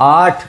8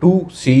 2, C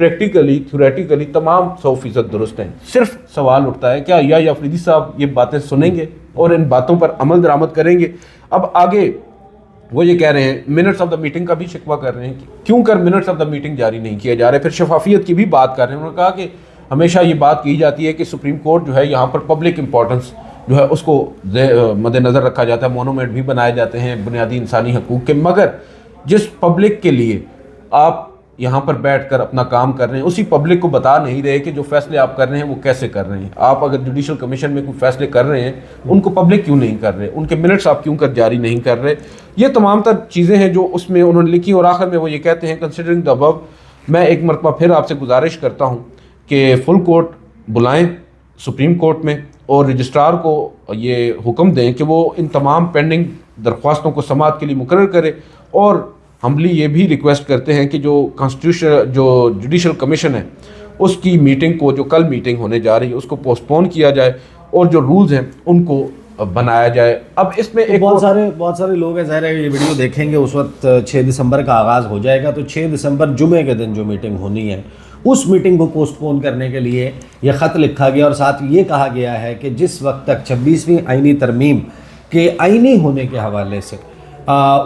practically theoretically تمام 100% درست ہیں. صرف سوال اٹھتا ہے کیا یا افریدی صاحب یہ باتیں سنیں گے اور ان باتوں پر عمل درآمد کریں گے. اب آگے وہ یہ کہہ رہے ہیں منٹس آف دا میٹنگ کا بھی شکوہ کر رہے ہیں کہ کیوں کر منٹس آف دا میٹنگ جاری نہیں کیا جا رہا ہے. پھر شفافیت کی بھی بات کر رہے ہیں. انہوں نے کہا کہ ہمیشہ یہ بات کی جاتی ہے کہ سپریم کورٹ جو ہے یہاں پر پبلک امپورٹنس جو ہے اس کو مد نظر رکھا جاتا ہے. مونومنٹ بھی بنائے جاتے ہیں بنیادی انسانی حقوق کے, مگر جس پبلک کے لیے آپ یہاں پر بیٹھ کر اپنا کام کر رہے ہیں اسی پبلک کو بتا نہیں رہے کہ جو فیصلے آپ کر رہے ہیں وہ کیسے کر رہے ہیں. آپ اگر جوڈیشل کمیشن میں کوئی فیصلے کر رہے ہیں ان کو پبلک کیوں نہیں کر رہے, ان کے منٹس آپ کیوں کر جاری نہیں کر رہے. یہ تمام تر چیزیں ہیں جو اس میں انہوں نے لکھی. اور آخر میں وہ یہ کہتے ہیں کنسیڈرنگ دا ابو, میں ایک مرتبہ پھر آپ سے گزارش کرتا ہوں کہ فل کورٹ بلائیں سپریم کورٹ میں اور رجسٹرار کو یہ حکم دیں کہ وہ ان تمام پینڈنگ درخواستوں کو سماعت کے لیے مقرر کرے. اور ہمبلی یہ بھی ریکویسٹ کرتے ہیں کہ جو کانسٹیٹیوشن جو جوڈیشل کمیشن ہے اس کی میٹنگ کو, جو کل میٹنگ ہونے جا رہی ہے, اس کو پوسٹ پون کیا جائے اور جو رولز ہیں ان کو بنایا جائے. اب اس میں ایک بہت سارے لوگ ہیں, ظاہر ہے یہ ویڈیو دیکھیں گے اس وقت 6 دسمبر کا آغاز ہو جائے گا, تو 6 دسمبر جمعے کے دن جو میٹنگ ہونی ہے اس میٹنگ کو پوسٹ پون کرنے کے لیے یہ خط لکھا گیا. اور ساتھ یہ کہا گیا ہے کہ جس وقت تک 26ویں آئینی ترمیم کے آئینی ہونے کے حوالے سے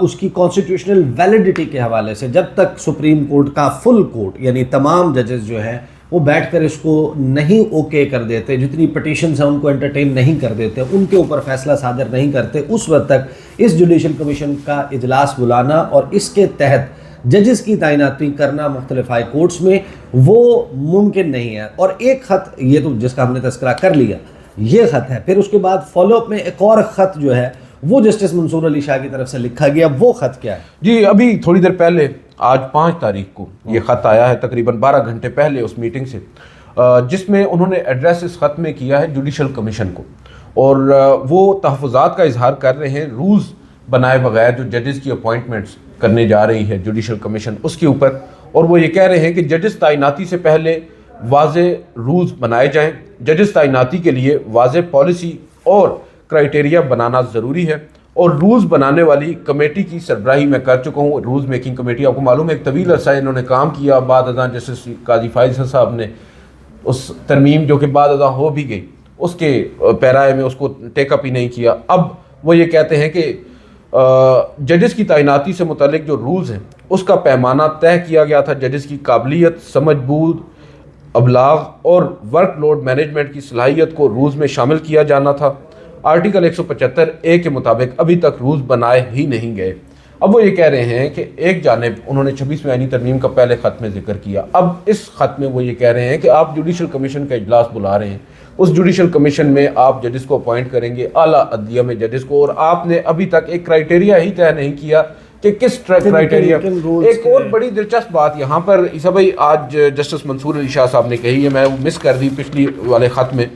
اس کی کانسٹیٹیوشنل ویلیڈیٹی کے حوالے سے جب تک سپریم کورٹ کا فل کورٹ یعنی تمام ججز جو ہیں وہ بیٹھ کر اس کو نہیں اوکے کر دیتے, جتنی پٹیشنز ہیں ان کو انٹرٹین نہیں کر دیتے, ان کے اوپر فیصلہ صادر نہیں کرتے, اس وقت تک اس جوڈیشل کمیشن کا اجلاس بلانا اور اس کے تحت ججز کی تعیناتی کرنا مختلف ہائی کورٹس میں وہ ممکن نہیں ہے. اور ایک خط یہ تو جس کا ہم نے تذکرہ کر لیا یہ خط ہے. پھر اس کے بعد فالو اپ میں ایک اور خط جو ہے وہ جسٹس منصور علی شاہ کی طرف سے لکھا گیا. وہ خط کیا ہے؟ جی ابھی تھوڑی دیر پہلے آج 5 تاریخ کو یہ خط آیا ہے, تقریباً 12 گھنٹے پہلے اس میٹنگ سے, جس میں انہوں نے ایڈریس اس خط میں کیا ہے جوڈیشل کمیشن کو, اور وہ تحفظات کا اظہار کر رہے ہیں رولز بنائے بغیر جو ججز کی اپوائنٹمنٹس کرنے جا رہی ہے جوڈیشل کمیشن اس کے اوپر. اور وہ یہ کہہ رہے ہیں کہ ججز تعیناتی سے پہلے واضح رولز بنائے جائیں, ججز تعیناتی کے لیے واضح پالیسی اور کرائٹیریا بنانا ضروری ہے, اور رولز بنانے والی کمیٹی کی سربراہی میں کر چکا ہوں. رولز میکنگ کمیٹی آپ کو معلوم ہے ایک طویل عرصہ انہوں نے کام کیا, بعد ازاں جسٹس قاضی فائز صاحب نے اس ترمیم جو کہ بعد ازاں ہو بھی گئی اس کے پیرائے میں اس کو ٹیک اپ ہی نہیں کیا. اب وہ یہ کہتے ہیں کہ ججز کی تعیناتی سے متعلق جو رولز ہیں اس کا پیمانہ طے کیا گیا تھا. ججز کی قابلیت, سمجھ بوجھ, ابلاغ اور ورک لوڈ مینجمنٹ کی صلاحیت کو رولز میں شامل کیا جانا تھا. آرٹیکل 175A کے مطابق ابھی تک رولز بنائے ہی نہیں گئے. اب وہ یہ کہہ رہے ہیں کہ ایک جانب انہوں نے 26ویں آئینی ترمیم کا پہلے خط میں ذکر کیا, اب اس خط میں وہ یہ کہہ رہے ہیں کہ آپ جوڈیشل کمیشن کا اجلاس بلا رہے ہیں, اس جوڈیشل کمیشن میں آپ ججز کو اپوائنٹ کریں گے, اعلیٰ عدلیہ میں ججز کو, اور آپ نے ابھی تک ایک کرائٹیریا ہی طے نہیں کیا کہ کس کرائٹیریا. ایک اور بڑی دلچسپ بات یہاں پر عیسیٰ بھائی آج جسٹس منصور علی شاہ صاحب نے کہی ہے, میں وہ مس کر دی پچھلی والے خط میں.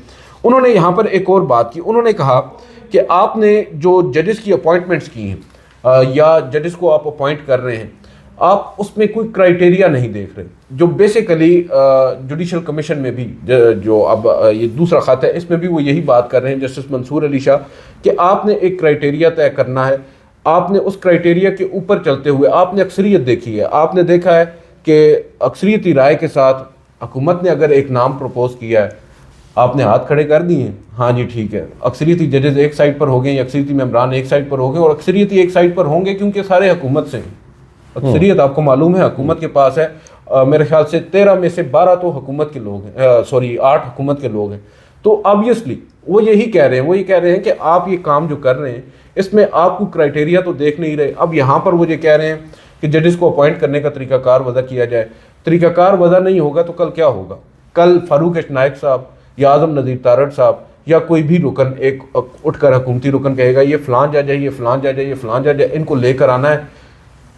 انہوں نے یہاں پر ایک اور بات کی, انہوں نے کہا کہ آپ نے جو ججز کی اپوائنٹمنٹس کی ہیں یا ججز کو آپ اپوائنٹ کر رہے ہیں, آپ اس میں کوئی کرائٹیریا نہیں دیکھ رہے. جو بیسیکلی جوڈیشل کمیشن میں بھی جو اب یہ دوسرا خط ہے اس میں بھی وہ یہی بات کر رہے ہیں جسٹس منصور علی شاہ کہ آپ نے ایک کرائٹیریا طے کرنا ہے, آپ نے اس کرائٹیریا کے اوپر چلتے ہوئے آپ نے اکثریت دیکھی ہے, آپ نے دیکھا ہے کہ اکثریتی رائے کے ساتھ حکومت نے اگر ایک نام پروپوز کیا ہے آپ نے ہاتھ کھڑے کر دیے ہیں, ہاں جی ٹھیک ہے, اکثریتی ججز ایک سائڈ پر ہو گئے یا اکثریتی ممبران ایک سائڈ پر ہو گئے, اور اکثریتی ایک سائڈ پر ہوں گے کیونکہ سارے حکومت سے ہیں. اکثریت آپ کو معلوم ہے حکومت کے پاس ہے, میرے خیال سے 13 میں سے 12 تو حکومت کے لوگ ہیں, 8 حکومت کے لوگ ہیں. تو آبویسلی وہ یہی کہہ رہے ہیں, وہ یہ کہہ رہے ہیں کہ آپ یہ کام جو کر رہے ہیں اس میں آپ کو کرائٹیریا تو دیکھ نہیں رہے. اب یہاں پر وہ یہ کہہ رہے ہیں کہ ججز کو اپوائنٹ کرنے کا طریقہ کار وضع کیا جائے. طریقہ کار وضع نہیں ہوگا تو کل کیا ہوگا؟ کل فاروق ایچ نائک صاحب یا اعظم نذیر تارڑ صاحب یا کوئی بھی رکن ایک اٹھ کر حکومتی رکن کہے گا یہ فلان جج ہے, یہ فلان جج ہے, یہ فلان جج ہے, ان کو لے کر آنا ہے.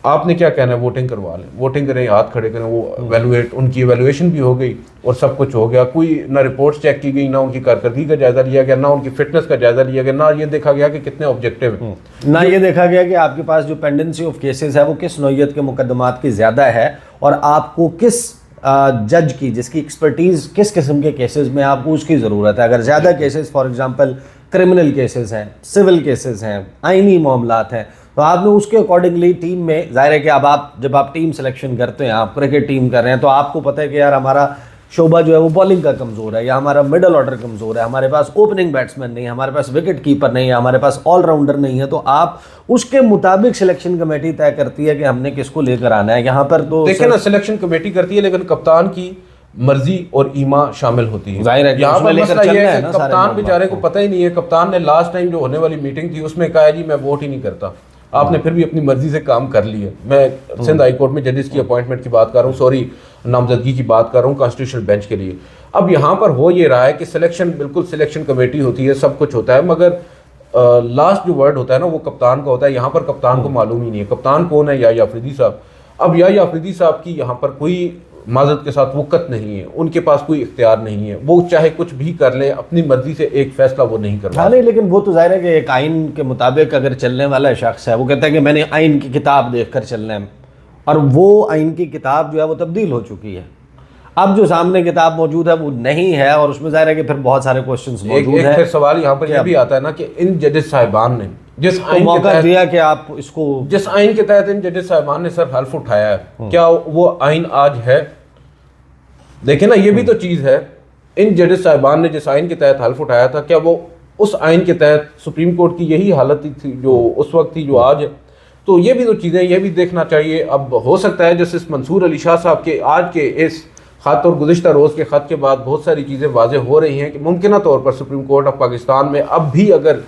آپ نے کیا کہنا ہے؟ ووٹنگ کروا لیں, ووٹنگ کریں, ہاتھ کھڑے کریں, وہ ایویلویٹ, ان کی ایویلویشن بھی ہو گئی اور سب کچھ ہو گیا. کوئی نہ رپورٹس چیک کی گئی, نہ ان کی کارکردگی کا جائزہ لیا گیا, نہ ان کی فٹنس کا جائزہ لیا گیا, نہ یہ دیکھا گیا کہ کتنے آبجیکٹیو ہیں, نہ یہ دیکھا گیا کہ آپ کے پاس جو پینڈنسی آف کیسز ہے وہ کس نوعیت کے مقدمات کی زیادہ ہے, اور آپ کو کس جج کی جس کی ایکسپرٹیز کس قسم کے کیسز میں آپ کو اس کی ضرورت ہے. اگر زیادہ cases for example criminal cases ہیں, سول کیسز ہیں, آئینی معاملات ہیں, تو آپ نے اس کے اکارڈنگلی ٹیم میں ظاہر ہے کہ اب آپ جب آپ ٹیم سلیکشن کرتے ہیں, آپ کرکٹ ٹیم کر رہے ہیں, تو آپ کو پتہ ہے کہ یار ہمارا شعبہ جو ہے وہ بالنگ کا کمزور ہے, یا ہمارا مڈل آرڈر کمزور ہے, ہمارے پاس اوپننگ بیٹسمین نہیں ہے, ہمارے پاس وکٹ کیپر نہیں ہے, ہمارے پاس آل راؤنڈر نہیں ہے, تو آپ اس کے مطابق سلیکشن کمیٹی طے کرتی ہے کہ ہم نے کس کو لے کر آنا ہے. یہاں پر تو دیکھیں نا, سلیکشن کمیٹی کرتی ہے لیکن کپتان کی مرضی اور ایما شامل ہوتی ہے. ظاہر ہے کہ یہاں اس میں پر لے کر مسئلہ یہ چلنا ہے ہے کہ نا سارے کپتان معاملات بیچارے کو پتہ ہی نہیں ہے. کپتان نے لاسٹ ٹائم جو ہونے والی میٹنگ تھی اس میں کہا جی میں ووٹ ہی نہیں کرتا. آپ نے پھر بھی اپنی مرضی سے کام کر لی ہے. میں سندھ ہائی کورٹ میں ججز کی اپوائنٹمنٹ کی بات کر رہا ہوں, سوری نامزدگی کی بات کر رہا ہوں کانسٹیٹیوشنل بینچ کے لیے. اب یہاں پر ہو یہ رہا ہے کہ سلیکشن بالکل سلیکشن کمیٹی ہوتی ہے, سب کچھ ہوتا ہے, مگر لاسٹ جو ورڈ ہوتا ہے نا وہ کپتان کا ہوتا ہے. یہاں پر کپتان کو معلوم ہی نہیں ہے کپتان کون ہے, یا آفریدی صاحب. اب یا آفریدی صاحب کی یہاں پر کوئی معذرت کے ساتھ وقت نہیں ہے, ان کے پاس کوئی اختیار نہیں ہے, وہ چاہے کچھ بھی کر لیں اپنی مرضی سے ایک فیصلہ وہ نہیں کروا. نہیں, لیکن وہ تو ظاہر ہے کہ ایک آئین کے مطابق اگر چلنے والا شخص ہے, وہ کہتا ہے کہ میں نے آئین کی کتاب دیکھ کر چلنا ہے, اور وہ آئین کی کتاب جو ہے وہ تبدیل ہو چکی ہے. اب جو سامنے کتاب موجود ہے وہ نہیں ہے, اور اس میں ظاہر ہے کہ پھر بہت سارے کوشچنز موجود ہیں. پھر سوال یہاں پر یہ بھی آتا ہے نا کہ ان ججز صاحبان نے جس آئین موقع دیا کہ آپ اس کو, جس آئین کے تحت ان ججز صاحبان نے سر حلف اٹھایا ہے, کیا وہ آئین آج ہے؟ دیکھیں نا, یہ بھی تو چیز ہے. ان ججز صاحبان نے جس آئین کے تحت حلف اٹھایا تھا, کیا وہ اس آئین کے تحت سپریم کورٹ کی یہی حالت تھی جو اس وقت تھی جو آج ہے؟ تو یہ بھی تو چیزیں, یہ بھی دیکھنا چاہیے. اب ہو سکتا ہے جسٹس منصور علی شاہ صاحب کے آج کے اس خط اور گزشتہ روز کے خط کے بعد بہت ساری چیزیں واضح ہو رہی ہیں کہ ممکنہ طور پر سپریم کورٹ آف پاکستان میں اب بھی اگر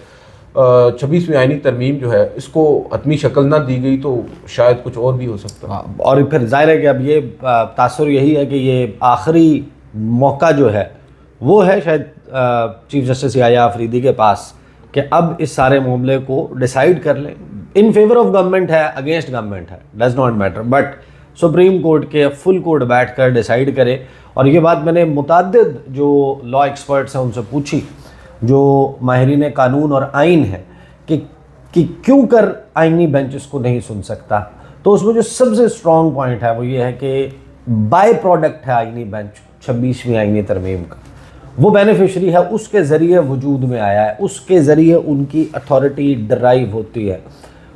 26ویں آئینی ترمیم جو ہے اس کو حتمی شکل نہ دی گئی تو شاید کچھ اور بھی ہو سکتا ہے. اور پھر ظاہر ہے کہ اب یہ تاثر یہی ہے کہ یہ آخری موقع جو ہے وہ ہے شاید چیف جسٹس یحییٰ آفریدی کے پاس کہ اب اس سارے معاملے کو ڈیسائیڈ کر لیں. ان فیور آف گورنمنٹ ہے, اگینسٹ گورنمنٹ ہے, does not matter, but supreme court کے فل کورٹ بیٹھ کر ڈیسائیڈ کرے. اور یہ بات میں نے متعدد جو لا ایکسپرٹس ہیں ان سے پوچھی, جو ماہرین قانون اور آئین ہے, کہ کیوں کر آئینی بینچ اس کو نہیں سن سکتا. تو اس میں جو سب سے اسٹرانگ پوائنٹ ہے وہ یہ ہے کہ بائی پروڈکٹ ہے آئینی بینچ 26ویں آئینی ترمیم کا. وہ بینیفیشری ہے, اس کے ذریعے وجود میں آیا ہے, اس کے ذریعے ان کی اتھارٹی ڈرائیو ہوتی ہے,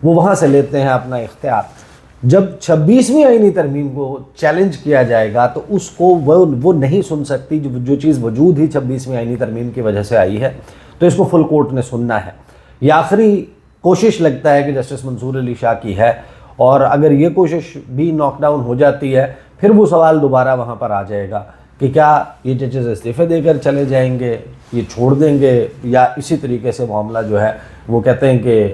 وہ وہاں سے لیتے ہیں اپنا اختیار. جب 26ویں آئینی ترمیم کو چیلنج کیا جائے گا تو اس کو وہ نہیں سن سکتی جو چیز وجود ہی 26ویں آئینی ترمیم کی وجہ سے آئی ہے. تو اس کو فل کورٹ نے سننا ہے. یہ آخری کوشش لگتا ہے کہ جسٹس منصور علی شاہ کی ہے, اور اگر یہ کوشش بھی ناک ڈاؤن ہو جاتی ہے پھر وہ سوال دوبارہ وہاں پر آ جائے گا کہ کیا یہ ججز استعفے دے کر چلے جائیں گے, یہ چھوڑ دیں گے, یا اسی طریقے سے معاملہ جو ہے وہ کہتے ہیں کہ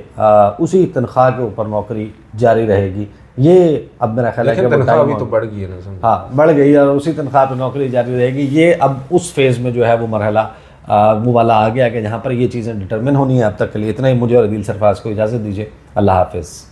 اسی تنخواہ کے اوپر نوکری جاری رہے گی. یہ اب میرا خیال ہے کہ تنخواہ بھی تو بڑھ گئی ہے نا, ہاں بڑھ گئی ہے, اور اسی تنخواہ پہ نوکری جاری رہے گی. یہ اب اس فیز میں جو ہے وہ مرحلہ وہ والا آ گیا کہ جہاں پر یہ چیزیں ڈٹرمن ہونی ہے. اب تک کے لیے اتنا ہی. مجھے اور عدیل سرفراز کو اجازت دیجیے. اللہ حافظ.